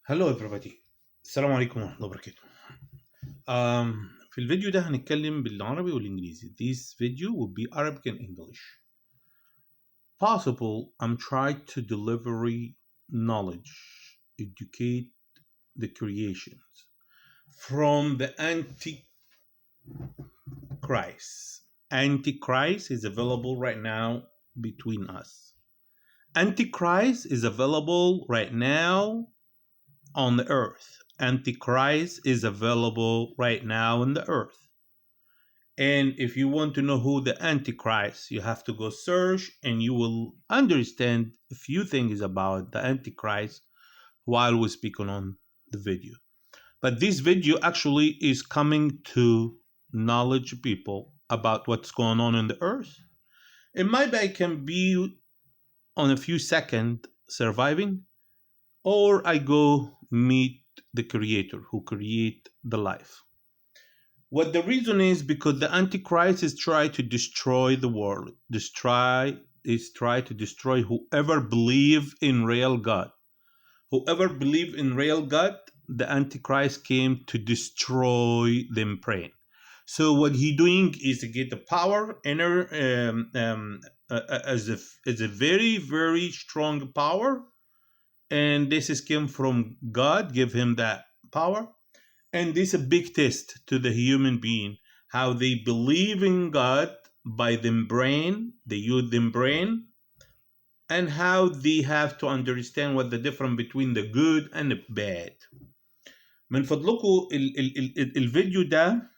Hello everybody. السلام عليكم ورحمة الله وبركاته. في الفيديو ده هنتكلم بالعربي والإنجليزي. This video will be Arabic and English. Possible I'm trying to deliver knowledge, educate the creations from the Antichrist. Antichrist is available right now between us. Antichrist is available right now on the earth. Antichrist is available right now on the earth. And if you want to know who the Antichrist, you have to go search and you will understand a few things about the Antichrist while we're speaking on the video. But this video actually is coming to knowledge people about what's going on in the earth. And maybe I can be on a few seconds surviving, or I go meet the creator who create the life. What the reason is because the Antichrist is trying to destroy the world, try to destroy whoever believe in real God. Whoever believe in real God, the Antichrist came to destroy them brain. So what he doing is to get the power as a very, very strong power. And this is came from God, give him that power. And this is a big test to the human being, how they believe in God by them brain, they use them brain, and how they have to understand what the difference between the good and the bad. من فضلكم الفيديو ده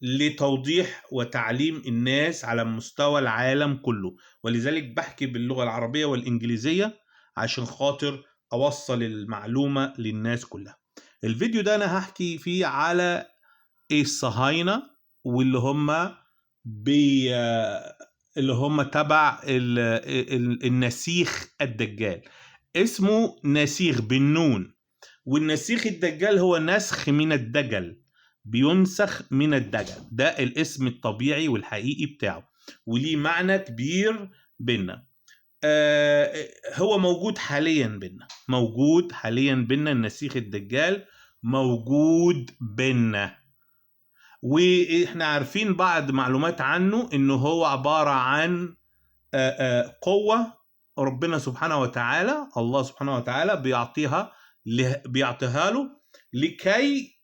لتوضيح وتعليم الناس على مستوى العالم كله، ولذلك بحكي باللغة العربية والإنجليزية عشان خاطر أوصل المعلومة للناس كلها. الفيديو ده أنا هحكي فيه على الصهاينة واللي هم اللي هم تبع النسيخ الدجال. اسمه نسيخ بالنون، والنسيخ الدجال هو نسخ من الدجل، بينسخ من الدجل. ده الاسم الطبيعي والحقيقي بتاعه، وليه معنى كبير بيننا. هو موجود حاليا بيننا، النسيخ الدجال موجود بيننا. واحنا عارفين بعض معلومات عنه انه هو عبارة عن قوة ربنا سبحانه وتعالى، الله سبحانه وتعالى بيعطيها له لكي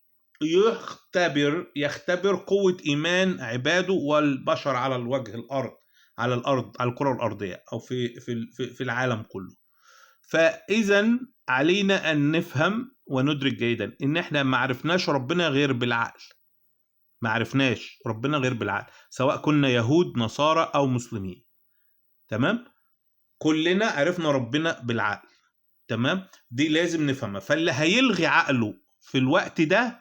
يختبر قوة إيمان عباده والبشر على الوجه الأرض، على الكرة الأرضية أو في العالم كله. فإذا علينا أن نفهم وندرك جيدا إن إحنا ما عرفناش ربنا غير بالعقل. سواء كنا يهود نصارى أو مسلمين. تمام؟ كلنا عرفنا ربنا بالعقل. تمام؟ دي لازم نفهمها. فاللي هيلغي عقله في الوقت ده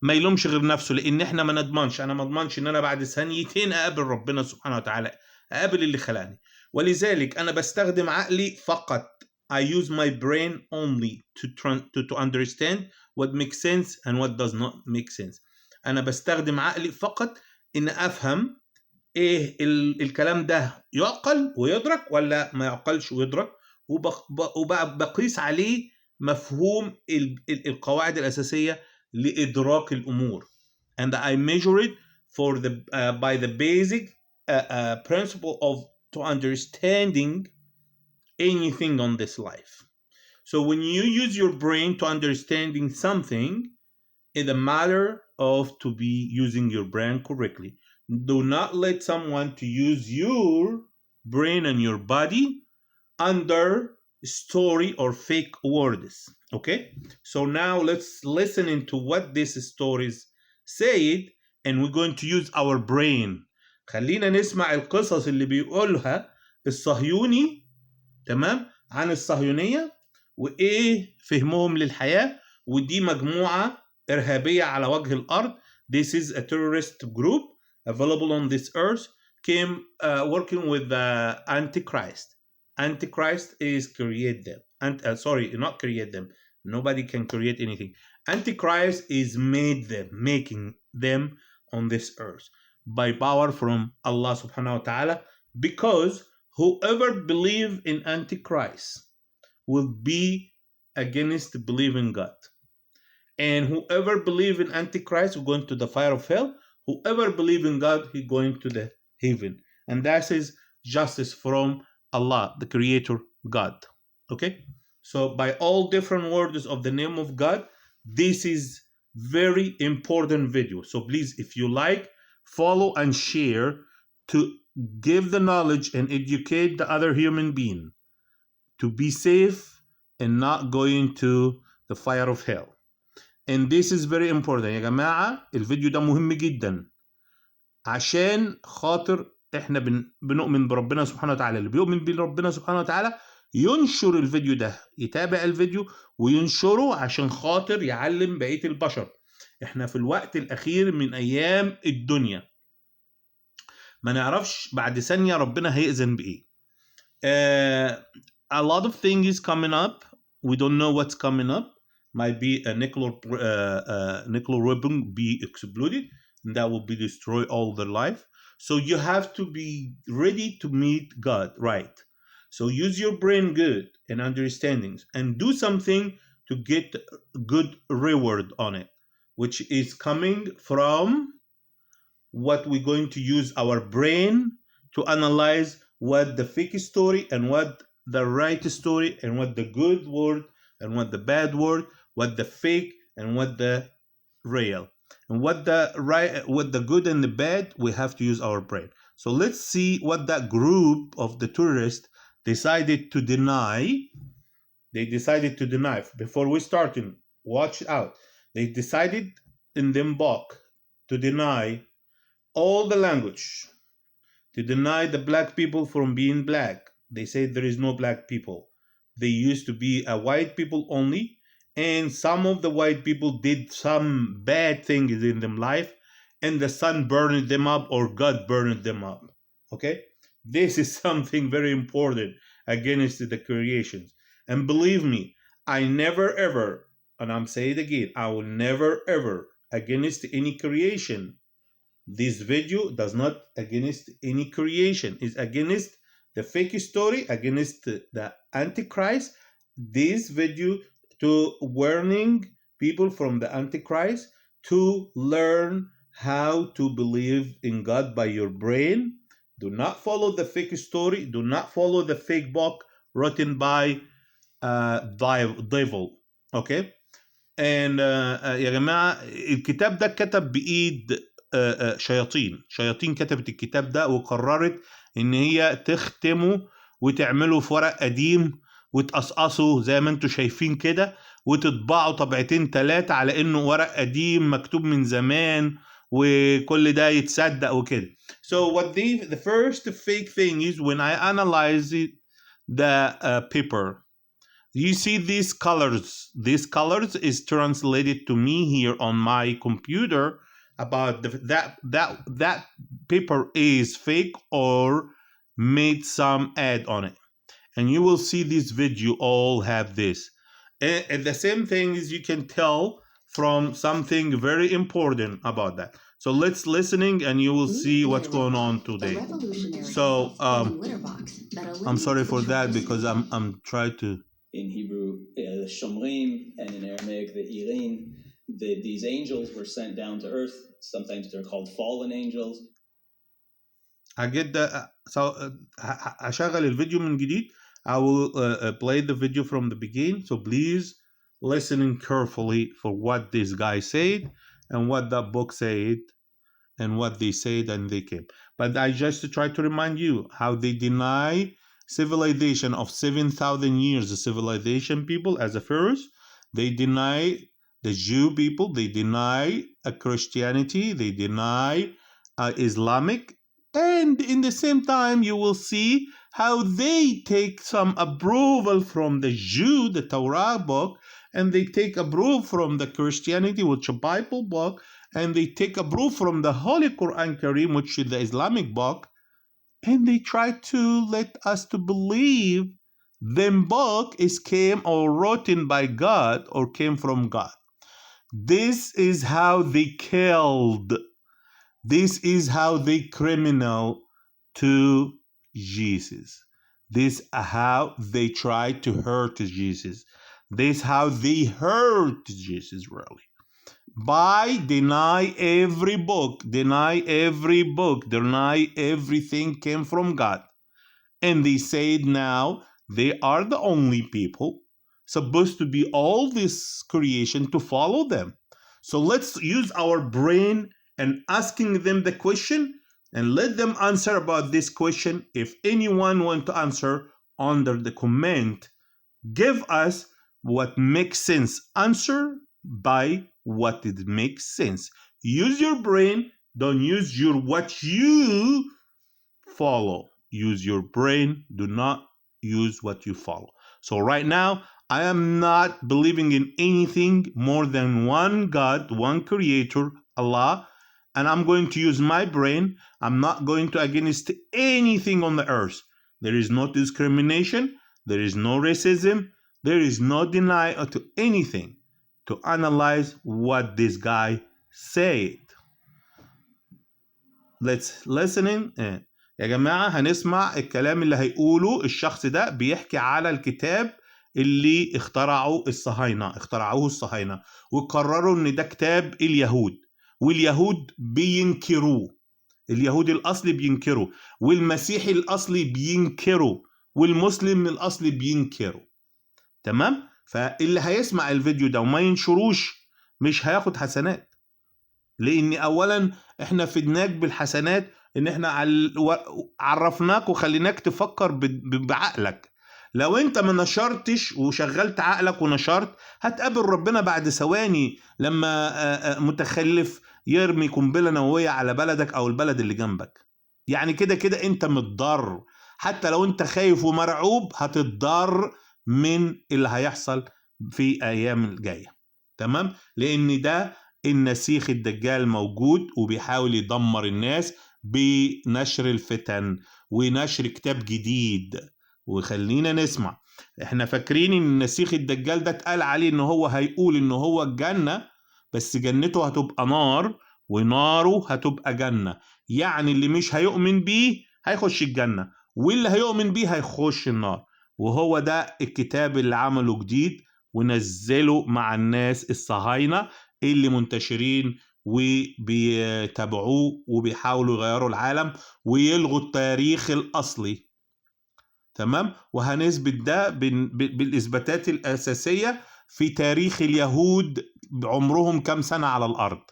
ما يلومش غير نفسه، لان احنا ما نضمنش. انا ما اضمنش ان انا بعد ثانيتين اقابل ربنا سبحانه وتعالى، اقابل اللي خلقني. ولذلك انا بستخدم عقلي فقط. I use my brain only to understand what makes sense and what does not make sense. انا بستخدم عقلي فقط ان افهم ايه الكلام ده يعقل ويدرك ولا ما يعقلش ويدرك، وبقيس عليه مفهوم القواعد الأساسية لإدراك الأمور. And I measure it for by the basic principle of to understanding anything on this life. So when you use your brain to understanding something, it's a matter of to be using your brain correctly. Do not let someone to use your brain and your body under story or fake words. Okay, so now let's listen into what these stories said, and we're going to use our brain. خلينا نسمع القصص اللي بيقولها الصهيوني، تمام، عن الصهيونية وايه فهمهم للحياة. ودي مجموعة إرهابية على وجه الأرض. This is a terrorist group available on this earth, came working with the Antichrist. Antichrist is create them. Not create them. Nobody can create anything. Antichrist is making them on this earth by power from Allah subhanahu wa ta'ala, because whoever believe in Antichrist will be against believing God. And whoever believe in Antichrist will go into the fire of hell. Whoever believe in God, he going to the heaven. And that is justice from Allah, the Creator God. Okay? So by all different words of the name of God, this is very important video. So please, if you like, follow and share to give the knowledge and educate the other human being to be safe and not going to the fire of hell. And this is very important يا جماعة. الفيديو ده مهم جدا عشان خاطر احنا بنؤمن بربنا سبحانه وتعالى. اللي بيؤمن بربنا سبحانه وتعالى ينشر الفيديو ده، يتابع الفيديو وينشره عشان خاطر يعلم بقية البشر. احنا في الوقت الأخير من أيام الدنيا، ما نعرفش بعد ثانية ربنا هيأذن بإيه. A lot of things coming up. We don't know what's coming up. Might be a nuclear weapon be exploded, and that will be destroy all their life. So you have to be ready to meet God, right? So use your brain good and understandings and do something to get good reward on it, which is coming from what we're going to use our brain to analyze what the fake story and what the right story and what the good word and what the bad word, what the fake and what the real, and what the right, what the good and the bad. We have to use our brain. So let's see what that group of the tourists decided to deny. They decided to deny before we starting. Watch out. They decided in them book to deny all the language, to deny the black people from being black. They say there is no black people. They used to be a white people only, and some of the white people did some bad things in their life, and the sun burned them up or God burned them up. Okay? This is something very important against the creations. And believe me, I never ever, and I'm saying it again, I will never ever against any creation. This video does not against any creation. It's against the fake story, against the Antichrist. This video to warning people from the Antichrist to learn how to believe in God by your brain. Do not follow the fake story. Do not follow the fake book written by devil. Okay? And يا جماعة الكتاب ده كتب بإيد شياطين كتبت الكتاب ده وقررت ان هي تختمه وتعمله في ورق قديم وتقصقصه زي ما انتم شايفين كده وتطبعه طبعتين 3 على انه ورق قديم مكتوب من زمان وكل ده يتصدق وكده. So what the first fake thing is when I analyze it, the paper. You see these colors. These colors is translated to me here on my computer about that paper is fake or made some ad on it. And you will see this video all have this. And the same thing is you can tell from something very important about that. So let's listening and you will see what's going on today. So I'm sorry for that because I'm trying to. In Hebrew, Shomrim, and in Aramaic, the Irin, these angels were sent down to earth. Sometimes they're called fallen angels. I get that. So هشغل الفيديو من جديد. I will play the video from the beginning. So please listen carefully for what this guy said and what that book said and what they said and they came. But I just try to remind you how they deny civilization of 7,000 years of civilization people as a first. They deny the Jew people. They deny Christianity. They deny Islamic. And in the same time, you will see how they take some approval from the Jew, the Torah book, and they take approval from the Christianity, which is a Bible book, and they take approval from the Holy Quran Kareem, which is the Islamic book, and they try to let us to believe them book is came or written by God or came from God. This is how they killed. This is how they criminal to Jesus. This is how they tried to hurt Jesus. This is how they hurt Jesus Israeli. By deny every book, deny everything came from God. And they said now they are the only people supposed to be all this creation to follow them. So let's use our brain and asking them the question and let them answer about this question. If anyone want to answer under the comment, give us what makes sense. Answer by what it makes sense. Use your brain. Don't use your what you follow. Use your brain. Do not use what you follow. So right now, I am not believing in anything more than one God, one creator, Allah, and I'm going to use my brain. I'm not going to against anything on the earth. There is no discrimination. There is no racism. There is no denial to anything to analyze what this guy said. Let's listening. يا جماعة هنسمع الكلام اللي هيقوله الشخص ده. بيحكي على الكتاب اللي اخترعوه الصهاينة وقرروا ان ده كتاب اليهود، واليهود بينكروه. اليهود الأصلي بينكروا، والمسيحي الأصلي بينكروا، والمسلم الأصلي بينكروا. تمام؟ فاللي هيسمع الفيديو ده وما ينشروش مش هياخد حسنات، لأن أولا احنا فدناك بالحسنات ان احنا عرفناك وخليناك تفكر بعقلك. لو انت ما نشرتش وشغلت عقلك ونشرت هتقابل ربنا بعد ثواني لما متخلف يرمي قنبلة نووية على بلدك او البلد اللي جنبك. يعني كده كده انت متضر، حتى لو انت خايف ومرعوب هتتضر من اللي هيحصل في ايام الجاية. تمام؟ لان ده النسيخ الدجال موجود وبيحاول يدمر الناس بنشر الفتن ونشر كتاب جديد. وخلينا نسمع، احنا فاكرين ان النسيخ الدجال ده اتقال عليه ان هو هيقول ان هو الجنة، بس جنته هتبقى نار وناره هتبقى جنة. يعني اللي مش هيؤمن بيه هيخش الجنة، واللي هيؤمن بيه هيخش النار. وهو ده الكتاب اللي عمله جديد ونزله مع الناس الصهاينة اللي منتشرين وبيتابعوه وبيحاولوا يغيروا العالم ويلغوا التاريخ الأصلي. تمام؟ وهنثبت ده بالإثباتات الأساسية في تاريخ اليهود. عمرهم كم سنة على الأرض؟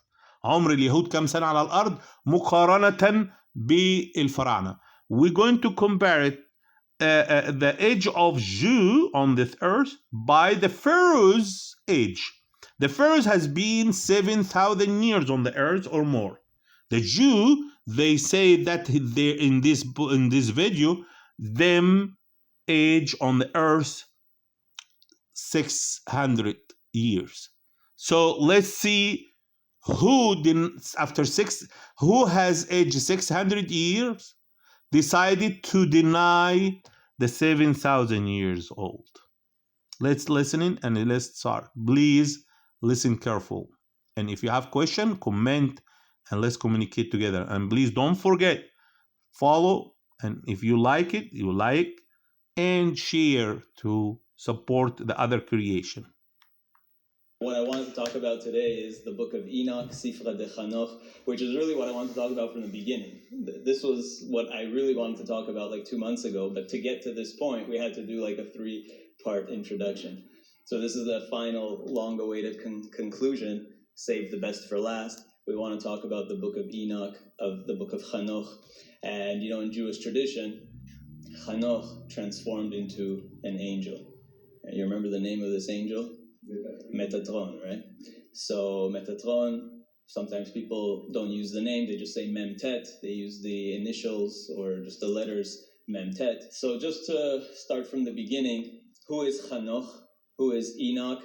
عمر اليهود كم سنة على الأرض مقارنة بالفراعنة. We're going to compare it the age of Jew on this earth by the Pharaoh's age. The Pharaohs has been 7,000 years on the earth or more. The Jew, they say that they in this video, them age on the earth 600 years. So let's see who has aged 600 years decided to deny the 7,000 years old. Let's listen in and let's start. Please listen careful. And if you have question, comment and let's communicate together. And please don't forget, follow. And if you like it, you like and share to support the other creation. What I wanted to talk about today is the book of Enoch, Sifra de Chanoch, which is really what I wanted to talk about from the beginning. This was what I really wanted to talk about like 2 months ago, but to get to this point, we had to do like a 3-part introduction. So this is the final long-awaited conclusion, save the best for last. We want to talk about the book of Enoch, of the book of Chanoch. And, you know, in Jewish tradition, Chanoch transformed into an angel. And you remember the name of this angel? Metatron, right? So Metatron, sometimes people don't use the name, they just say Memtet. They use the initials or just the letters Memtet. So just to start from the beginning, who is Chanoch? Who is Enoch?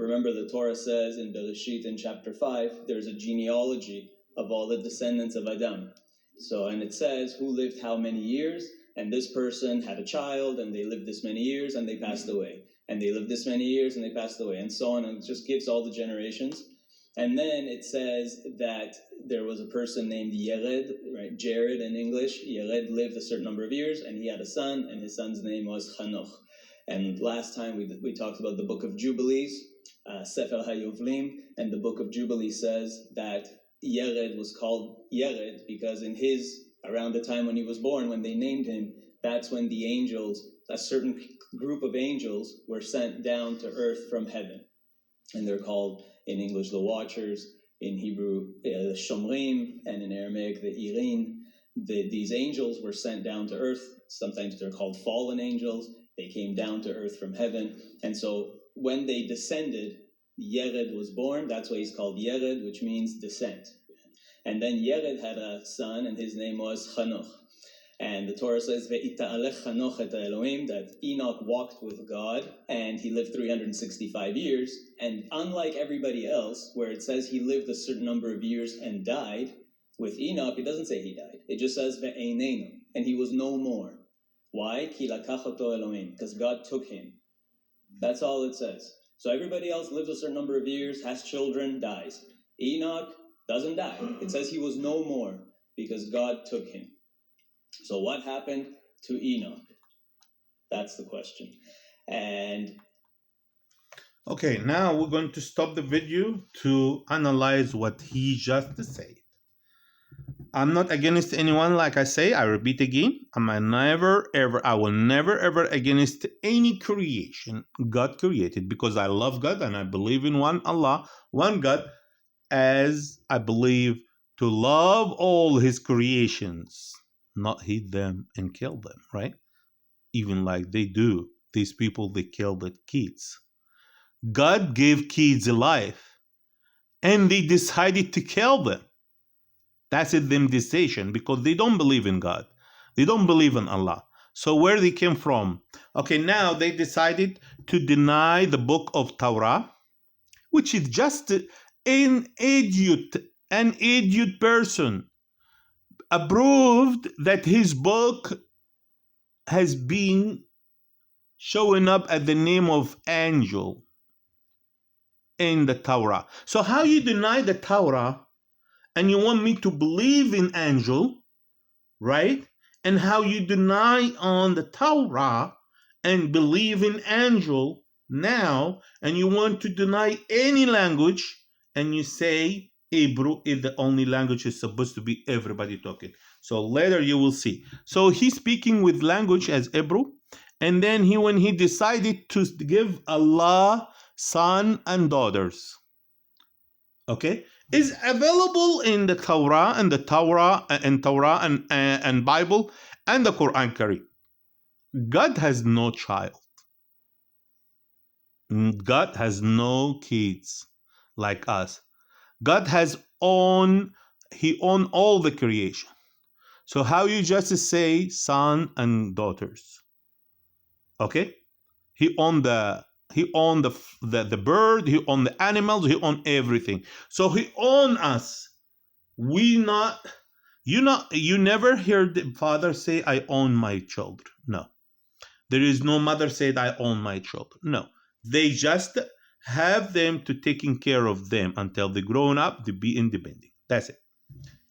Remember the Torah says in Bereshit in chapter 5, there's a genealogy of all the descendants of Adam. So, and it says who lived how many years, and this person had a child, and they lived this many years, and they passed away. And they lived this many years, and they passed away, and so on, and it just gives all the generations. And then it says that there was a person named Yered, right? Jared in English. Yered lived a certain number of years, and he had a son, and his son's name was Chanoch. And last time we talked about the book of Jubilees, Sefer HaYovlim, and the book of Jubilees says that Yered was called Yered because around the time when he was born, when they named him, that's when the angels, a certain group of angels, were sent down to earth from heaven. And they're called, in English, the Watchers, in Hebrew, the Shomrim, and in Aramaic, the Irin. These angels were sent down to earth. Sometimes they're called fallen angels. They came down to earth from heaven. And so when they descended, Yered was born. That's why he's called Yered, which means descent. And then Yered had a son, and his name was Chanoch. And the Torah says, Ve'ita'alech Chanoch et Elohim, that Enoch walked with God, and he lived 365 years. And unlike everybody else, where it says he lived a certain number of years and died, with Enoch, it doesn't say he died. It just says Ve'einenu, and he was no more. Why? Ki lakach oto Elohim, because God took him. That's all it says. So everybody else lives a certain number of years, has children, dies. Enoch doesn't die. It says he was no more because God took him. So what happened to Enoch? That's the question. And Okay, now we're going to stop the video to analyze what he just said. I'm not against anyone, like I say, I repeat again, I will never ever against any creation God created, because I love God and I believe in one Allah, one God, as I believe to love all his creations, not hate them and kill them, right? Even like they do, these people, they kill the kids. God gave kids a life and they decided to kill them. That's them decision, because they don't believe in God. They don't believe in Allah. So where they came from? Okay, now they decided to deny the book of Torah, which is just an idiot person approved that his book has been showing up at the name of angel in the Torah. So how you deny the Torah and you want me to believe in angel, right? And how you deny on the Torah and believe in angel now, and you want to deny any language, and you say Hebrew is the only language is supposed to be everybody talking. So later you will see. So he's speaking with language as Hebrew, and then when he decided to give Allah son and daughters, okay, is available in the Torah and and Bible and the Quran Kareem. God has no child. God has no kids like us. God has he own all the creation. So how you just say son and daughters? Okay? He owned the bird, he owned the animals, he owned everything. So he owned us. You never heard the father say, I own my children. No. There is no mother said, I own my children. No. They just have them to taking care of them until they grown up to be independent. That's it.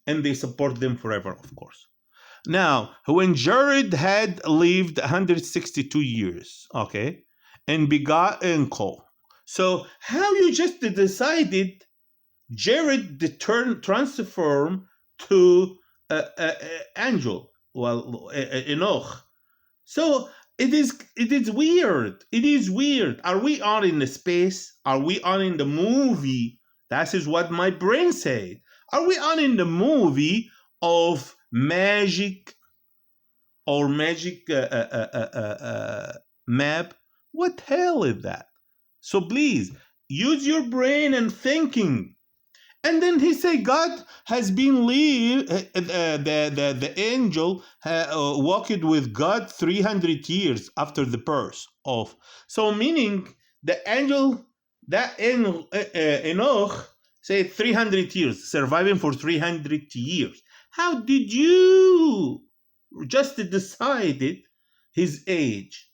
And they support them forever, of course. Now, when Jared had lived 162 years, okay, and begot Enko. So how you just decided Jared transform to angel, well, Enoch. So it is weird. It is weird. Are we on in the space? Are we on in the movie? That is what my brain said. Are we on in the movie of magic or magic map? What the hell is that? So please use your brain and thinking. And then he said, God has been the angel walked with God 300 years after the birth of. So meaning the angel, that Enoch said 300 years, surviving for 300 years. How did you just decided his age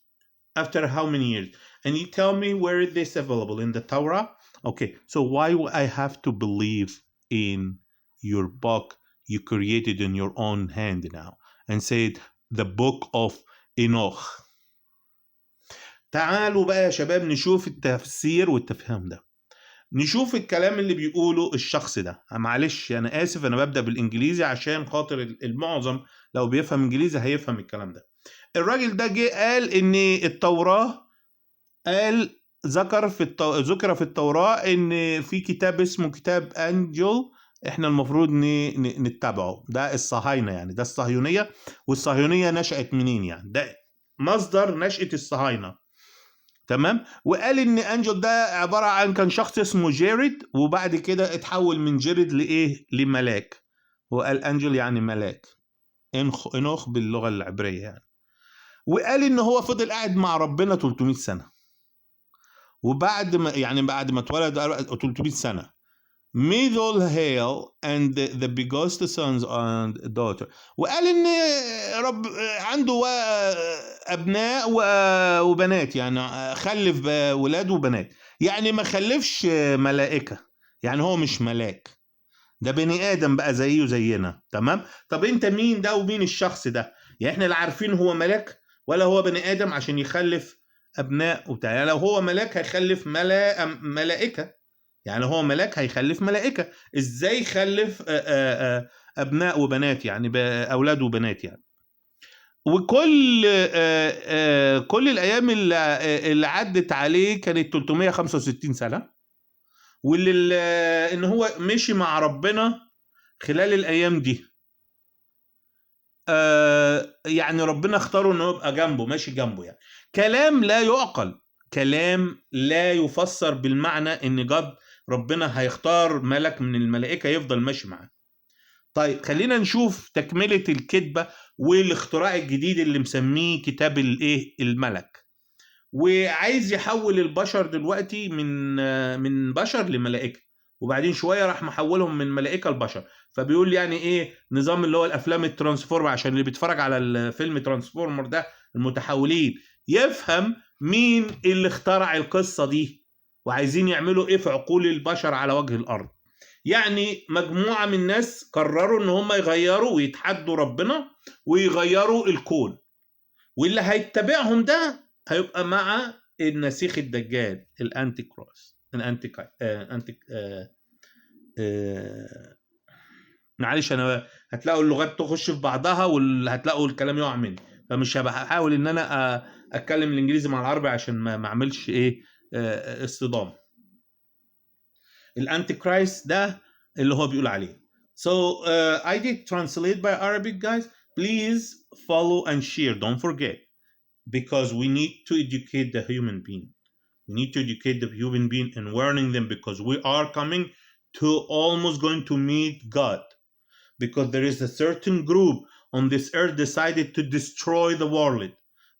after how many years? And you tell me where is this available in the Torah? Okay, so why would I have to believe in your book you created in your own hand now and said the book of Enoch? تعالوا بقى يا شباب نشوف التفسير والتفهيم ده. نشوف الكلام اللي بيقوله الشخص ده. معلش انا اسف، انا ببدأ بالانجليزي عشان خاطر المعظم لو بيفهم انجليزي هيفهم الكلام ده. الراجل ده جه قال ان التوراة، قال ذكر في التوراة ان في كتاب اسمه كتاب انجل احنا المفروض نتبعه. ده الصهاينة يعني، ده الصهيونية. والصهيونية نشأت منين يعني؟ ده مصدر نشأة الصهاينة. تمام. وقال ان انجل ده عبارة عن كان شخص اسمه جيرد، وبعد كده اتحول من جيرد لايه؟ لملاك. وقال انجل يعني ملاك، انوخ باللغة العبرية يعني. وقال ان هو فضل قاعد مع ربنا 300 سنة، وبعد ما يعني بعد ما اتولد 300 سنة. middle hail and the biggest sons and daughter. وقال ان رب عنده ابناء وبنات، يعني خلف ولاد وبنات، يعني ما خلفش ملائكة، يعني هو مش ملاك، ده بني ادم بقى زيه زينا. تمام. طب انت مين ده ومين الشخص ده؟ يعني احنا لا عارفين هو ملاك ولا هو بني ادم عشان يخلف ابناء وبتاع. يعني لو هو ملاك هيخلف ملائكة، يعني هو ملاك هيخلف ملائكة، ازاي يخلف ابناء وبنات يعني اولاد وبنات يعني؟ وكل كل الايام اللي عدت عليه كانت 365 سنة، واللي ان هو مشي مع ربنا خلال الايام دي، يعني ربنا اختاره انه يبقى جنبه، ماشي جنبه يعني. كلام لا يعقل، كلام لا يفسر بالمعنى ان ربنا هيختار ملك من الملائكة يفضل ماشي معاه. طيب خلينا نشوف تكملة الكذبة والاختراع الجديد اللي مسميه كتاب الايه؟ الملك. وعايز يحول البشر دلوقتي من بشر لملائكة، وبعدين شوية راح محولهم من ملائكة لبشر. فبيقول يعني ايه نظام اللي هو الافلام الترانسفورمر، عشان اللي بيتفرج على الفيلم ترانسفورمر ده المتحولين يفهم مين اللي اخترع القصة دي، وعايزين يعملوا ايه في عقول البشر على وجه الارض. يعني مجموعة من الناس قرروا ان هم يغيروا ويتحدوا ربنا ويغيروا الكون، واللي هيتبعهم ده هيبقى مع النسيخ الدجال، الانتيكرايست، معلش انا هتلاقوا اللغات تخش في بعضها وهتلاقوا الكلام يقع مني، فمش هحاول ان انا اتكلم الانجليزي مع العربي عشان ما اعملش ايه اصطدام. الانتيكرايست ده اللي هو بيقول عليه. So I did translate by Arabic, guys. Please follow and share. Don't forget, because we need to educate the human being. We need to educate the human being and warning them, because we are coming to almost going to meet God. Because there is a certain group on this earth decided to destroy the world.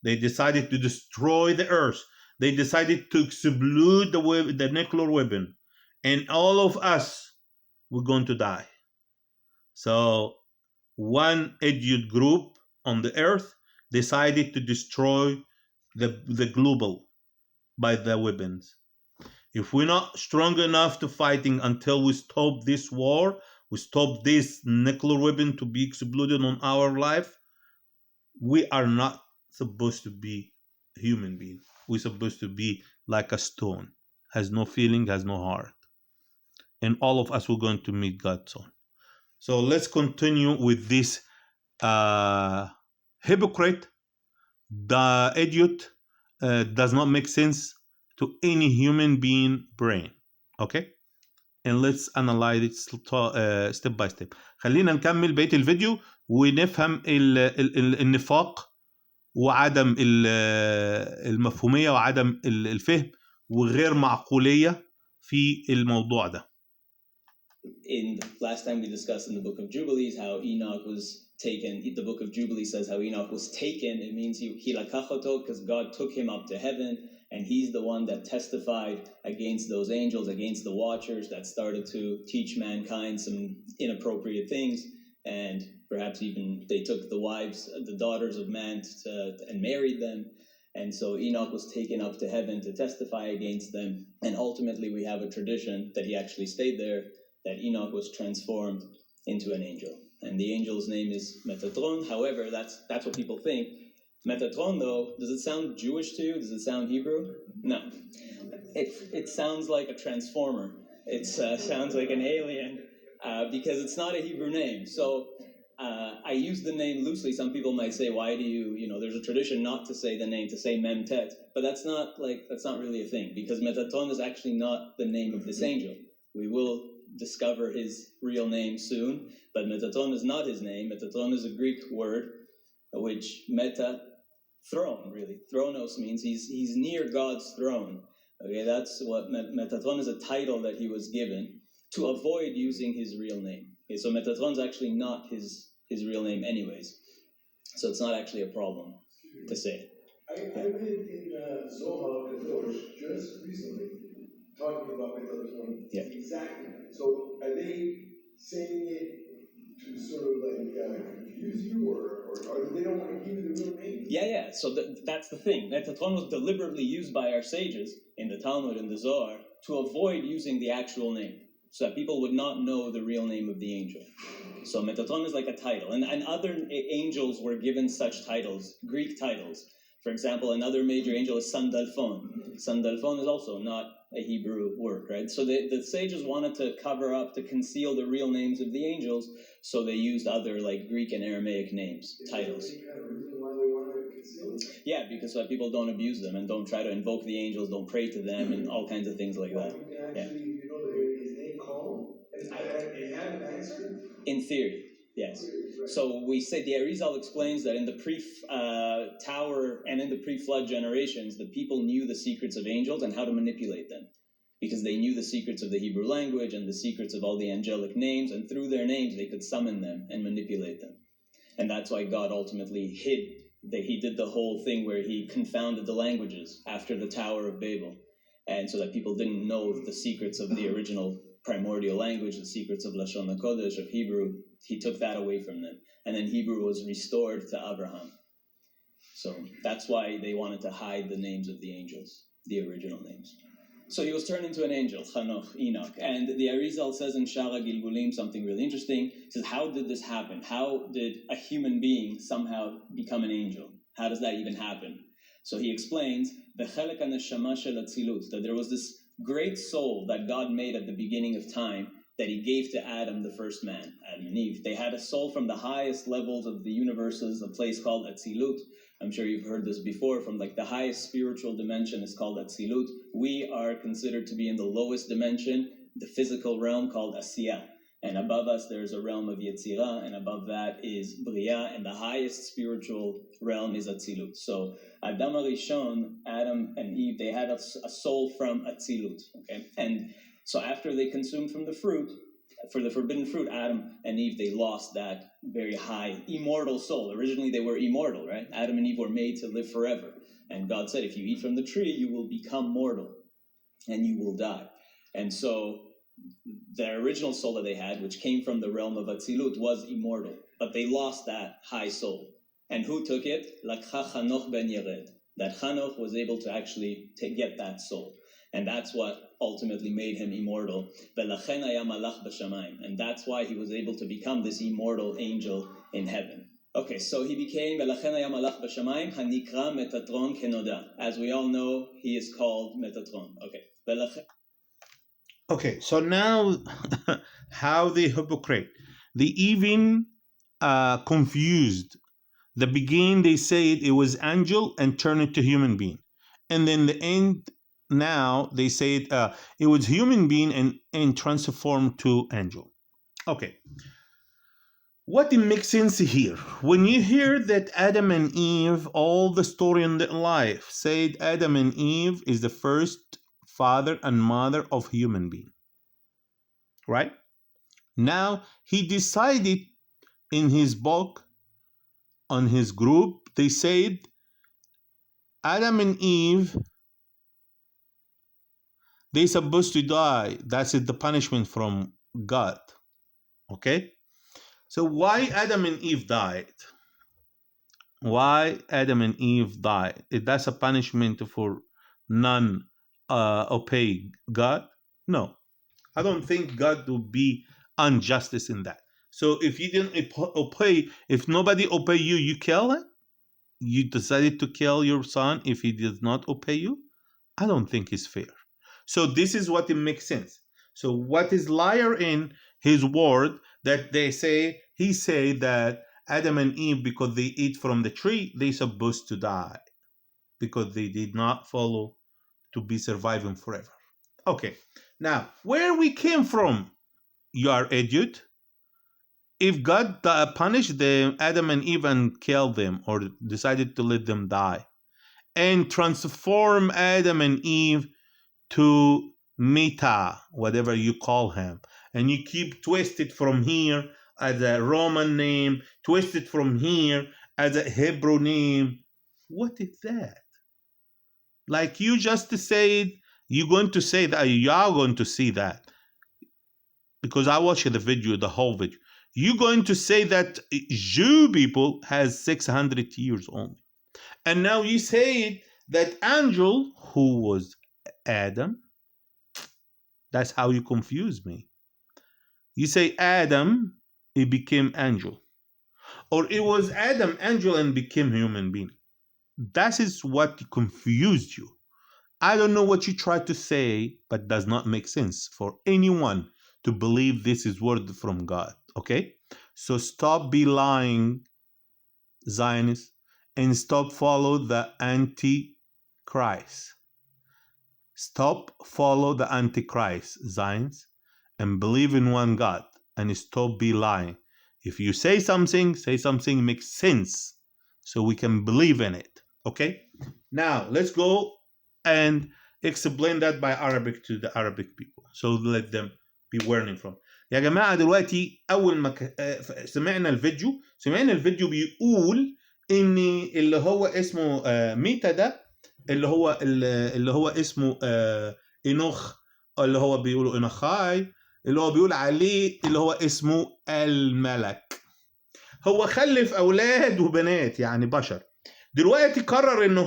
They decided to destroy the earth. They decided to explode the nuclear weapon. And all of us, we're going to die. So one idiot group on the earth decided to destroy the global by the weapons. If we're not strong enough to fighting until we stop this war, we stop this nuclear weapon to be exploded on our life, we are not supposed to be human being. We're supposed to be like a stone, has no feeling, has no heart. And all of us were going to meet God soon. So let's continue with this hypocrite, the idiot, does not make sense to any human being brain. Okay, and let's analyze it step by step. خلينا نكمل بقية الفيديو ونفهم النفاق وعدم المفهومية وعدم الفهم وغير معقولية في الموضوع ده. In last time we discussed in the book of Jubilees how Enoch was taken. The book of Jubilees says how Enoch was taken. It means he lakachoto, because God took him up to heaven, and he's the one that testified against those angels, against the watchers that started to teach mankind some inappropriate things, and perhaps even they took the wives, the daughters of man, and married them. And so Enoch was taken up to heaven to testify against them. And ultimately we have a tradition that he actually stayed there, that Enoch was transformed into an angel. And the angel's name is Metatron. However, that's what people think. Metatron, though, does it sound Jewish to you? Does it sound Hebrew? No. It sounds like a transformer. It sounds like an alien because it's not a Hebrew name. So I use the name loosely. Some people might say, why do you, there's a tradition not to say the name, to say Memtet. But that's not really a thing, because Metatron is actually not the name of this angel. We will discover his real name soon, but Metatron is not his name. Metatron is a Greek word, which meta, throne, really. Thronos means he's near God's throne. Okay, that's what Metatron is, a title that he was given to avoid using his real name. Okay, so Metatron's actually not his real name anyways. So it's not actually a problem to say. I read in Zohar Kadosh just recently talking about Metatron. Yeah. Exactly. So are they saying it to sort of confuse you, or they don't want to give you the real name? Yeah. So that's the thing. Metatron was deliberately used by our sages in the Talmud and the Zohar to avoid using the actual name, so that people would not know the real name of the angel. So Metatron is like a title. And other angels were given such titles, Greek titles. For example, another major angel is Sandalphon. Sandalphon is also not a Hebrew word, right? So the sages wanted to cover up, to conceal the real names of the angels, so they used other Greek and Aramaic names, titles. Is there any kind of reason why they want to conceal it? Yeah, because so that people don't abuse them and don't try to invoke the angels, don't pray to them, and all kinds of things like that. You can actually, his name called, and have an answer? In theory, yes. So we say the Arizal explains that in the pre-tower and in the pre-flood generations, the people knew the secrets of angels and how to manipulate them, because they knew the secrets of the Hebrew language and the secrets of all the angelic names, and through their names they could summon them and manipulate them. And that's why God ultimately he did the whole thing where he confounded the languages after the Tower of Babel, and so that people didn't know the secrets of the original primordial language, the secrets of Lashon HaKodesh, of Hebrew. He took that away from them. And then Hebrew was restored to Abraham. So that's why they wanted to hide the names of the angels, the original names. So he was turned into an angel, Chanoch, Enoch. And the Arizal says in Shara Gilgulim something really interesting. He says, how did this happen? How did a human being somehow become an angel? How does that even happen? So he explains, that there was this great soul that God made at the beginning of time that he gave to Adam, the first man, Adam and Eve. They had a soul from the highest levels of the universes, a place called Atzilut. I'm sure you've heard this before, from the highest spiritual dimension is called Atzilut. We are considered to be in the lowest dimension, the physical realm called Asiyah. And above us, there's a realm of Yetzirah, and above that is Bria, and the highest spiritual realm is Atzilut. So Adam HaRishon, Adam and Eve, they had a soul from Atzilut. Okay? And so after they consumed from the fruit, for the forbidden fruit, Adam and Eve, they lost that very high, immortal soul. Originally, they were immortal, right? Adam and Eve were made to live forever. And God said, if you eat from the tree, you will become mortal, and you will die. And so their original soul that they had, which came from the realm of Atzilut, was immortal. But they lost that high soul. And who took it? Lakha Chanoch ben Yered. That Chanoch was able to actually get that soul. And that's what ultimately made him immortal. And that's why he was able to become this immortal angel in heaven. Okay, so he became, as we all know, he is called Metatron. Okay. Okay, so now how the hypocrite, they even confused. The beginning they said it was angel and turned it to human being, and then the end now they said it was human being and transformed to angel. Okay, what makes sense here? When you hear that Adam and Eve, all the story in their life said Adam and Eve is the first father and mother of human being, right? Now he decided in his book, on his group, they said Adam and Eve, they supposed to die. That's the punishment from God. Okay? So why Adam and Eve died? Why Adam and Eve died? That's a punishment for non-obey God? No. I don't think God will be injustice in that. So if you didn't obey, if nobody obey you, you kill it? you decided to kill your son if he does not obey you? I don't think it's fair. So this is what it makes sense. So what is liar in his word that he say that Adam and Eve, because they eat from the tree, they supposed to die because they did not follow to be surviving forever. Okay, now where we came from, you are idiot. If God punished them, Adam and Eve, and killed them or decided to let them die and transform Adam and Eve to Meta, whatever you call him, and you keep twisted from here as a Roman name, twisted from here as a Hebrew name, what is that? Like you just said, you're going to say that, you are going to see that, because I watched the video, the whole video. You're going to say that Jew people has 600 years only. And now you say that angel, who was Adam, that's how you confuse me. You say Adam, he became angel. Or it was Adam, angel, and became human being. That is what confused you. I don't know what you tried to say, but does not make sense for anyone to believe this is word from God. Okay? So stop be lying, Zionists, and stop follow the Antichrist. Stop follow the Antichrist, Zionists, and believe in one God, and stop be lying. If you say something makes sense, so we can believe in it. Okay? Now let's go and explain that by Arabic to the Arabic people, so let them be learning from. يا جماعة دلوقتي أول ما سمعنا الفيديو بيقول إن اللي هو اسمه ميتا ده اللي هو اسمه إنوخ، اللي هو بيقولوا إنخاي، اللي هو بيقول عليه اللي هو اسمه الملك. هو خلف أولاد وبنات يعني بشر. دلوقتي قرر إنه